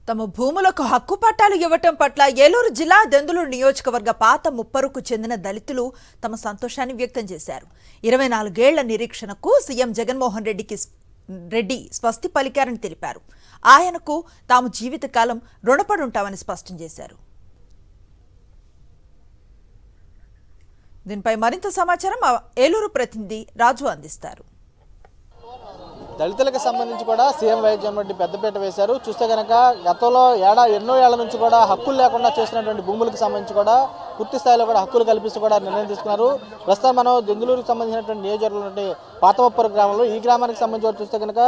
తమ భూములకు హక్కు పట్టాలు ఇవ్వటం పట్ల ఏలూరు జిల్లా దెందులూరు నియోజకవర్గ పాత ముప్పరుకు చెందిన దళితులు తమ సంతోషాన్ని వ్యక్తం చేశారు. 24 ఏళ్ల నిరీక్షణకు సీఎం జగన్మోహన్ రెడ్డి స్వస్తి పలికారని తెలిపారు. ఆయనకు తాము జీవితకాలం రుణపడి ఉంటామని స్పష్టం చేశారు. దీనిపై మరింత సమాచారం ఏలూరు ప్రతినిధి రాజు అందిస్తారు. దళితులకు సంబంధించి కూడా సీఎం వైఎస్ జగన్మోహన్ రెడ్డి పెద్దపీట వేశారు. చూస్తే కనుక గతంలో ఎన్నో ఏళ్ల నుంచి కూడా హక్కులు లేకుండా చేసినటువంటి భూములకు సంబంధించి కూడా పూర్తి స్థాయిలో కూడా హక్కులు కల్పిస్తూ కూడా నిర్ణయం తీసుకున్నారు. ప్రస్తుతం మనం దెందులూరుకు సంబంధించినటువంటి నియోజకవర్గంలో పాతమప్పరు గ్రామంలో ఈ గ్రామానికి సంబంధించి చూస్తే కనుక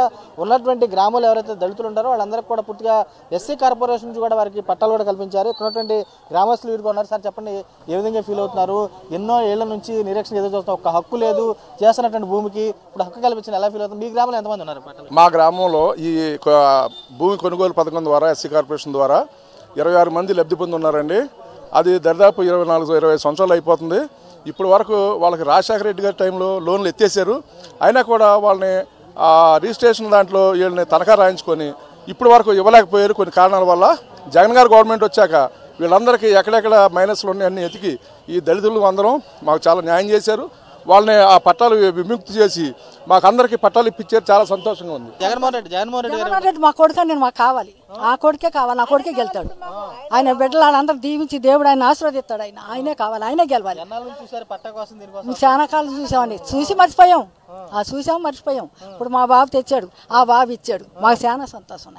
ఉన్నటువంటి గ్రామాలు ఎవరైతే దళితులు ఉంటారో వాళ్ళందరికీ కూడా పూర్తిగా ఎస్సీ కార్పొరేషన్ నుంచి కూడా వారికి పట్టాలు కూడా కల్పించారు. ఇక్కడ ఉన్నటువంటి గ్రామస్తులు వీరుగా ఉన్నారు. సార్ చెప్పండి, ఏ విధంగా ఫీల్ అవుతున్నారు? ఎన్నో ఏళ్ల నుంచి నిరీక్షణ ఎదురు చూస్తాం, ఒక హక్కు లేదు, చేస్తున్నటువంటి భూమికి ఇప్పుడు హక్కు కల్పించిన ఎలా ఫీల్ అవుతుంది? మీ గ్రామంలో ఎంతమంది ఉన్నారు? మా గ్రామంలో ఈ భూమి కొనుగోలు పథకం ద్వారా ఎస్సీ కార్పొరేషన్ ద్వారా 26 మంది లబ్ధి పొంది ఉన్నారండి. అది దాదాపు 24-25 సంవత్సరాలు అయిపోతుంది. ఇప్పటి వరకు వాళ్ళకి రాజశేఖర రెడ్డి గారి టైంలో లోన్లు ఎత్తేసారు. అయినా కూడా వాళ్ళని రిజిస్ట్రేషన్ దాంట్లో వీళ్ళని తనఖా రాయించుకొని ఇప్పటి వరకు ఇవ్వలేకపోయారు. కొన్ని కారణాల వల్ల జగన్ గారు గవర్నమెంట్ వచ్చాక వీళ్ళందరికీ ఎక్కడెక్కడ మైనస్లు ఉన్నాయి అన్ని ఎతికి ఈ దళితులు అందరం మాకు చాలా న్యాయం చేశారు. వాళ్ళని ఆ పట్టాలు విముక్తి చేసి మాకు అందరికి పట్టాలు ఇప్పించారు. చాలా సంతోషంగా ఉంది. జగన్మోహన్ రెడ్డి మా కొడుకు నేను మాకు కావాలి, ఆ కొడుకే కావాలి, ఆ కొడుకే గెలుతాడు. ఆయన బిడ్డలు అందరూ దీవించి దేవుడు ఆయన ఆశీర్వదిస్తాడు. ఆయనే కావాలి, ఆయనే గెలవాలి. చాలా కాలం చూసామండి, చూసి మర్చిపోయాం. చూసాం, మర్చిపోయాం. ఇప్పుడు మా బాబు తెచ్చాడు, ఆ బాబు ఇచ్చాడు. మాకు చాలా సంతోషం.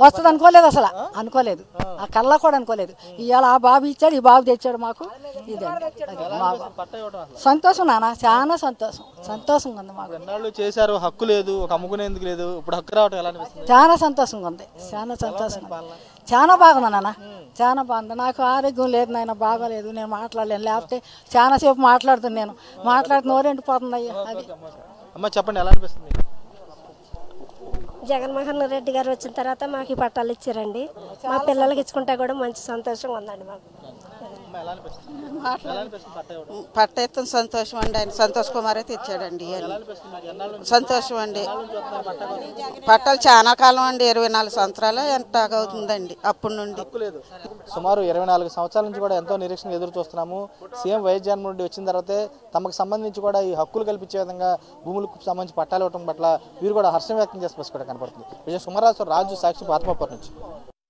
వస్తుంది అనుకోలేదు, అసలు అనుకోలేదు, ఆ కళ్ళ కూడా అనుకోలేదు. ఇవాళ ఆ బాబు ఇచ్చాడు, ఈ బాబు తెచ్చాడు. మాకు ఇదే సంతోషం నాన్న, చాలా సంతోషం. సంతోషంగా ఉంది మాకు. చేశారు, హక్కు లేదు, ఒక అమ్ముకునేందుకు లేదు, ఇప్పుడు హక్కు రావటం ఎలా అనిపిస్తుంది? చాలా సంతోషంగా ఉంది, చాలా సంతోషంగా. చాలా బాగుంది నాన్న, చాలా బాగుంది. నాకు ఆరోగ్యం లేదు నాయన, బాగోలేదు, నేను మాట్లాడలేను. లేకపోతే చాలాసేపు మాట్లాడుతున్నాను, నేను మాట్లాడుతూ నోరెండిపోతుంది. అయ్యా అది అమ్మ చెప్పండి, ఎలా అనిపిస్తుంది? జగన్మోహన్ రెడ్డి గారు వచ్చిన తర్వాత మాకు ఈ పట్టాలు ఇచ్చారండి. మా పిల్లలకి ఇచ్చుకుంటే కూడా మంచి సంతోషంగా ఉందండి మాకు. పట్ట ఎత్తున సంతోషం అండి. ఆయన సంతోష్ కుమార్ అయితే ఇచ్చాడండి. సంతోషం అండి. పట్టాలు చాలా కాలం అండి, 24 సంవత్సరాలు ఎంత అవుతుందండి అప్పటి నుండి. సుమారు 24 సంవత్సరాల నుంచి కూడా ఎంతో నిరీక్షణ ఎదురు చూస్తున్నాము. సీఎం వైఎస్ జగన్మోహన్ రెడ్డి వచ్చిన తర్వాతే తమకు సంబంధించి కూడా ఈ హక్కులు కల్పించే విధంగా భూములకు సంబంధించి పట్టాలు ఇవ్వడం పట్ల వీరు కూడా హర్షం వ్యక్తం చేసి కూడా కనపడుతుంది. విజయ సుమరాజు, రాజు, సాక్షి, పాతమప్పర్ నుంచి.